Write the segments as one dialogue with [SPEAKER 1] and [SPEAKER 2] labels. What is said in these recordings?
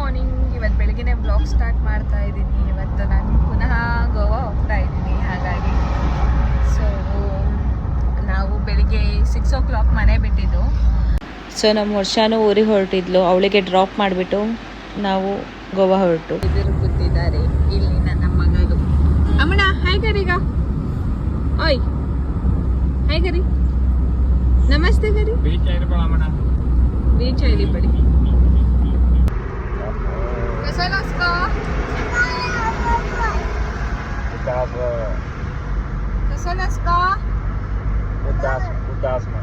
[SPEAKER 1] Morning. ಇವತ್ತು ಬೆಳಗ್ಗೆ blog start ಮಾಡ್ತಾ ಇದ್ದೀನಿ. ಇವತ್ತು ನಾನು ಪುನಃ ಗೋವಾ ಹೋಗ್ತಾ ಇದ್ದೀನಿ. ಹಾಗಾಗಿ ಸೊ ನಾವು ಬೆಳಿಗ್ಗೆ 6 o'clock ಮನೆ ಬಿಟ್ಟಿದ್ದು. ಸೊ ನಮ್ಮ ವರ್ಷಾನು ಊರಿಗೆ ಹೊರಟಿದ್ಲು. ಅವಳಿಗೆ ಡ್ರಾಪ್ ಮಾಡಿಬಿಟ್ಟು ನಾವು ಗೋವಾ ಹೊರಟು. ಎದುರು ಕೂತಿದ್ದಾರೆ ಇಲ್ಲಿ ನನ್ನ ಮಗಳು. ಅಮ್ಮಣ್ಣ ಹಾಯ್ ಕರೀಗ. ಓಯ್ ಹಾಯ್ ಕರಿ. ನಮಸ್ತೆ ಕರಿ. बीच आईली पड़ी. कैसा नाश्ता? कैसा नाश्ता? उदास में.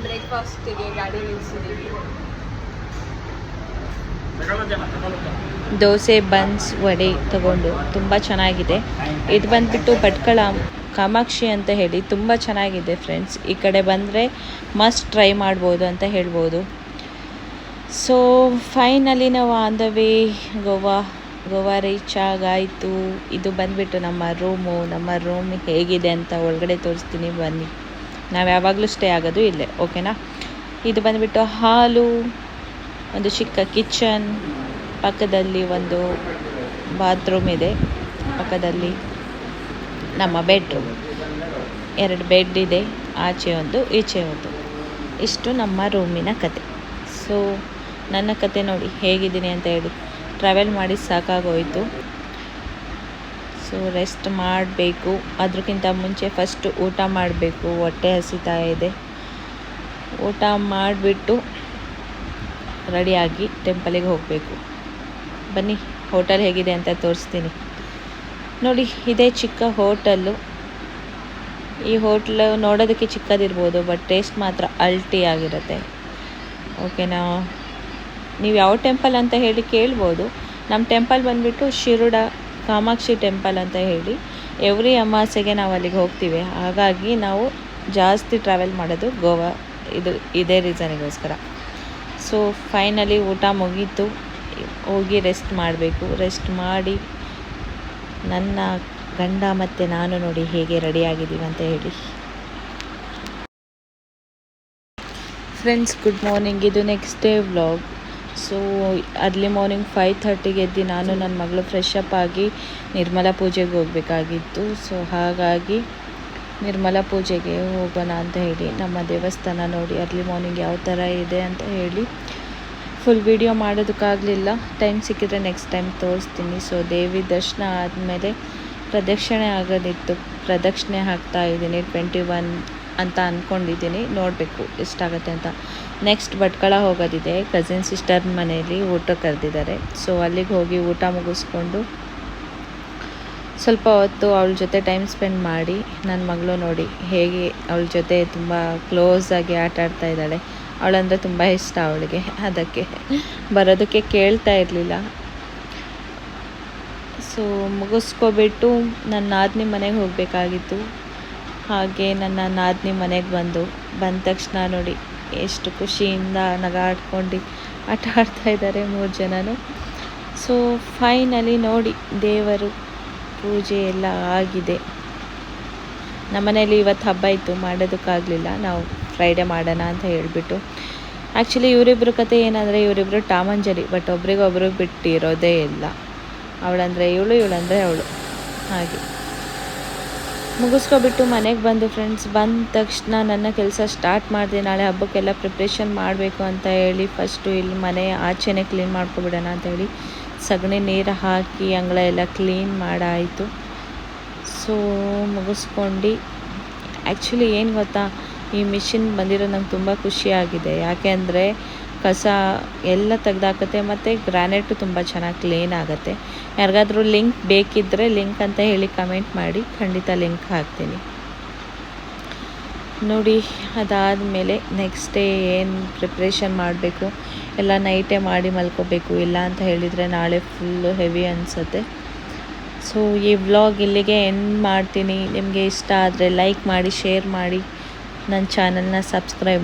[SPEAKER 1] ब्रेकफास्ट के गाड़ी निल्सिदीವಿ. ದೋಸೆ ಬನ್ಸ್ ವಡೆ ತಗೊಂಡು ತುಂಬ ಚೆನ್ನಾಗಿದೆ. ಇದು ಬಂದ್ಬಿಟ್ಟು ಭಟ್ಕಳ ಕಾಮಾಕ್ಷಿ ಅಂತ ಹೇಳಿ ತುಂಬ ಚೆನ್ನಾಗಿದೆ ಫ್ರೆಂಡ್ಸ್. ಈ ಕಡೆ ಬಂದರೆ ಮಸ್ಟ್ ಟ್ರೈ ಮಾಡ್ಬೋದು ಅಂತ ಹೇಳ್ಬೋದು. ಸೊ ಫೈನಲಿ ನಾವು on the way Goa reach ಆಗಾಯಿತು. ಇದು ಬಂದುಬಿಟ್ಟು ನಮ್ಮ ರೂಮ್ ಹೇಗಿದೆ ಅಂತ ಒಳಗಡೆ ತೋರಿಸ್ತೀನಿ ಬನ್ನಿ. ನಾವು ಯಾವಾಗಲೂ ಸ್ಟೇ ಆಗೋದು ಇಲ್ಲೇ, ಓಕೆನಾ. ಇದು ಬಂದುಬಿಟ್ಟು ಹಾಲು, ಒಂದು ಚಿಕ್ಕ ಕಿಚನ್, ಪಕ್ಕದಲ್ಲಿ ಒಂದು ಬಾತ್ರೂಮ್ ಇದೆ, ಪಕ್ಕದಲ್ಲಿ ನಮ್ಮ ಬೆಡ್ರೂಮ್, 2 ಬೆಡ್ ಇದೆ, ಆಚೆ ಒಂದು ಈಚೆ ಒಂದು. ಇಷ್ಟು ನಮ್ಮ ರೂಮಿನ ಕತೆ. ಸೊ ನನ್ನ ಕತೆ ನೋಡಿ ಹೇಗಿದ್ದೀನಿ ಅಂತ ಹೇಳಿ. ಟ್ರಾವೆಲ್ ಮಾಡಿ ಸಾಕಾಗೋಯಿತು. ಸೊ ರೆಸ್ಟ್ ಮಾಡಬೇಕು. ಅದಕ್ಕಿಂತ ಮುಂಚೆ ಫಸ್ಟ್ ಊಟ ಮಾಡಬೇಕು. ಹೊಟ್ಟೆ ಹಸಿತಾ ಇದೆ. ಊಟ ಮಾಡಿಬಿಟ್ಟು ರೆಡಿಯಾಗಿ ಟೆಂಪಲಿಗೆ ಹೋಗಬೇಕು. ಬನ್ನಿ ಹೋಟೆಲ್ ಹೇಗಿದೆ ಅಂತ ತೋರಿಸ್ತೀನಿ ನೋಡಿ. ಇದೇ ಚಿಕ್ಕ ಹೋಟೆಲ್ಲು. ಈ ಹೋಟ್ಲು ನೋಡೋದಕ್ಕೆ ಚಿಕ್ಕದಿರ್ಬೋದು, ಬಟ್ ಟೇಸ್ಟ್ ಮಾತ್ರ ಅಲ್ಟಿ ಆಗಿರುತ್ತೆ, ಓಕೆನಾ. ನೀವು ಯಾವ ಟೆಂಪಲ್ ಅಂತ ಹೇಳಿ ಕೇಳ್ಬೋದು. ನಮ್ಮ ಟೆಂಪಲ್ ಬಂದುಬಿಟ್ಟು ಶಿರುಡ ಕಾಮಾಕ್ಷಿ ಟೆಂಪಲ್ ಅಂತ ಹೇಳಿ. ಎವ್ರಿ ಅಮಾವಾಸ್ಯೆಗೆ ನಾವು ಅಲ್ಲಿಗೆ ಹೋಗ್ತೀವಿ. ಹಾಗಾಗಿ ನಾವು ಜಾಸ್ತಿ ಟ್ರಾವೆಲ್ ಮಾಡೋದು ಗೋವಾ, ಇದೇ ರೀಸನಿಗೋಸ್ಕರ. ಸೊ ಫೈನಲಿ ಊಟ ಮುಗೀತು. ಹೋಗಿ ರೆಸ್ಟ್ ಮಾಡಬೇಕು. ರೆಸ್ಟ್ ಮಾಡಿ ನನ್ನ ಗಂಡ ಮತ್ತು ನಾನು ನೋಡಿ ಹೇಗೆ ರೆಡಿಯಾಗಿದ್ದೀವಿ ಅಂತ ಹೇಳಿ. Friends good morning. ಇದು next day vlog. So early morning 5:30ಗೆ ಎದ್ದು ನಾನು ನನ್ನ ಮಗಳು ಫ್ರೆಶ್ ಅಪ್ ಆಗಿ ನಿರ್ಮಲಾ ಪೂಜೆಗೆ ಹೋಗಬೇಕಾಗಿತ್ತು. ಸೊ ಹಾಗಾಗಿ ನಿರ್ಮಲಾ ಪೂಜೆಗೆ ಹೋಗೋಣ ಅಂತ ಹೇಳಿ ನಮ್ಮ ದೇವಸ್ಥಾನ ನೋಡಿ ಅರ್ಲಿ ಮಾರ್ನಿಂಗ್ ಯಾವ ಥರ ಇದೆ ಅಂತ ಹೇಳಿ ಫುಲ್ ವಿಡಿಯೋ ಮಾಡೋದಕ್ಕಾಗಲಿಲ್ಲ. ಟೈಮ್ ಸಿಕ್ಕಿದ್ರೆ ನೆಕ್ಸ್ಟ್ ಟೈಮ್ ತೋರಿಸ್ತೀನಿ. ಸೊ ದೇವಿ ದರ್ಶನ ಆದಮೇಲೆ ಪ್ರದಕ್ಷಿಣೆ ಆಗೋದಿತ್ತು. ಪ್ರದಕ್ಷಿಣೆ ಹಾಕ್ತಾ ಇದ್ದೀನಿ. 21 ಅಂತ ಅಂದ್ಕೊಂಡಿದ್ದೀನಿ. ನೋಡಬೇಕು ಎಷ್ಟಾಗುತ್ತೆ ಅಂತ. ನೆಕ್ಸ್ಟ್ ಭಟ್ಕಳ ಹೋಗೋದಿದೆ. ಕಸಿನ್ ಸಿಸ್ಟರ್ ಮನೆಯಲ್ಲಿ ಊಟ ಕರೆದಿದ್ದಾರೆ. ಸೊ ಅಲ್ಲಿಗೆ ಹೋಗಿ ಊಟ ಮುಗಿಸ್ಕೊಂಡು ಸ್ವಲ್ಪ ಹೊತ್ತು ಅವಳ ಜೊತೆ ಟೈಮ್ ಸ್ಪೆಂಡ್ ಮಾಡಿ, ನನ್ನ ಮಗಳು ನೋಡಿ ಹೇಗೆ ಅವಳ ಜೊತೆ ತುಂಬ ಕ್ಲೋಸಾಗಿ ಆಟ ಆಡ್ತಾ ಇದ್ದಾಳೆ. ಅವಳಂದರೆ ತುಂಬ ಇಷ್ಟ ಅವಳಿಗೆ. ಅದಕ್ಕೆ ಬರೋದಕ್ಕೆ ಕೇಳ್ತಾ ಇರಲಿಲ್ಲ. ಸೊ ಮುಗಿಸ್ಕೊಬಿಟ್ಟು ನನ್ನ ನಾದಿನಿ ಮನೆಗೆ ಹೋಗಬೇಕಾಗಿತ್ತು. ಹಾಗೆ ನನ್ನ ನಾದಿನಿ ಮನೆಗೆ ಬಂದ ತಕ್ಷಣ ನೋಡಿ ಎಷ್ಟು ಖುಷಿಯಿಂದ ನಗಾಡ್ಕೊಂಡು ಆಟ ಆಡ್ತಾ ಇದ್ದಾರೆ 3 ಜನನು. ಸೊ ಫೈನಲಿ ನೋಡಿ ದೇವರು ಪೂಜೆ ಎಲ್ಲ ಆಗಿದೆ. ನಮ್ಮನೇಲಿ ಇವತ್ತು ಹಬ್ಬ ಇತ್ತು, ಮಾಡೋದಕ್ಕಾಗಲಿಲ್ಲ. ನಾವು ಫ್ರೈಡೇ ಮಾಡೋಣ ಅಂತ ಹೇಳಿಬಿಟ್ಟು. ಆ್ಯಕ್ಚುಲಿ ಇವರಿಬ್ಬರ ಕತೆ ಏನಂದರೆ ಇವರಿಬ್ಬರು ಟಾಮಂಜಲಿ, ಬಟ್ ಒಬ್ರಿಗೊಬ್ಬರು ಬಿಟ್ಟಿರೋದೇ ಇಲ್ಲ. ಅವಳಂದರೆ ಇವಳಂದರೆ ಅವಳು. ಹಾಗೆ ಮುಗಿಸ್ಕೊಬಿಟ್ಟು ಮನೆಗೆ ಬಂದು ಫ್ರೆಂಡ್ಸ್. ಬಂದ ತಕ್ಷಣ ನನ್ನ ಕೆಲಸ ಸ್ಟಾರ್ಟ್ ಮಾಡಿದೆ. ನಾಳೆ ಹಬ್ಬಕ್ಕೆಲ್ಲ ಪ್ರಿಪ್ರೇಷನ್ ಮಾಡಬೇಕು ಅಂತ ಹೇಳಿ ಫಸ್ಟು ಇಲ್ಲಿ ಮನೆ ಆಚೆನೇ ಕ್ಲೀನ್ ಮಾಡ್ಕೊಬಿಡೋಣ ಅಂತ ಹೇಳಿ ಸಗಣಿ ನೀರು ಹಾಕಿ ಅಂಗಳ ಎಲ್ಲ ಕ್ಲೀನ್ ಮಾಡಾಯಿತು. ಸೊ ಮುಗಿಸ್ಕೊಂಡು ಆ್ಯಕ್ಚುಲಿ ಏನು ಗೊತ್ತಾ, ಈ ಮಿಷಿನ್ ಬಂದಿರೋ ನಂಗೆ ತುಂಬ ಖುಷಿಯಾಗಿದೆ. ಯಾಕೆ ಅಂದರೆ ಕಸ ಎಲ್ಲ ತೆಗ್ದಾಕತ್ತೆ ಮತ್ತು ಗ್ರಾನೈಟು ತುಂಬ ಚೆನ್ನಾಗಿ ಕ್ಲೀನ್ ಆಗುತ್ತೆ. ಯಾರಿಗಾದ್ರೂ ಲಿಂಕ್ ಬೇಕಿದ್ದರೆ ಲಿಂಕ್ ಅಂತ ಹೇಳಿ ಕಮೆಂಟ್ ಮಾಡಿ, ಖಂಡಿತ ಲಿಂಕ್ ಹಾಕ್ತೀನಿ ನೋಡಿ. ಅದಾದಮೇಲೆ ನೆಕ್ಸ್ಟ್ ಡೇ ಏನು ಪ್ರಿಪ್ರೇಷನ್ ಮಾಡಬೇಕು ಎಲ್ಲ ನೈಟೇ ಮಾಡಿ ಮಲ್ಕೋಬೇಕು. ಇಲ್ಲ ಅಂತ ಹೇಳಿದರೆ ನಾಳೆ ಫುಲ್ಲು ಹೆವಿ ಅನಿಸುತ್ತೆ. ಸೊ ಈ ವ್ಲಾಗ್ ಇಲ್ಲಿಗೆ ಎಂಡ್ ಮಾಡ್ತೀನಿ. ನಿಮಗೆ ಇಷ್ಟ ಆದರೆ ಲೈಕ್ ಮಾಡಿ, ಶೇರ್ ಮಾಡಿ, ನನ್ನ ಚಾನಲ್ನ ಸಬ್ಸ್ಕ್ರೈಬ್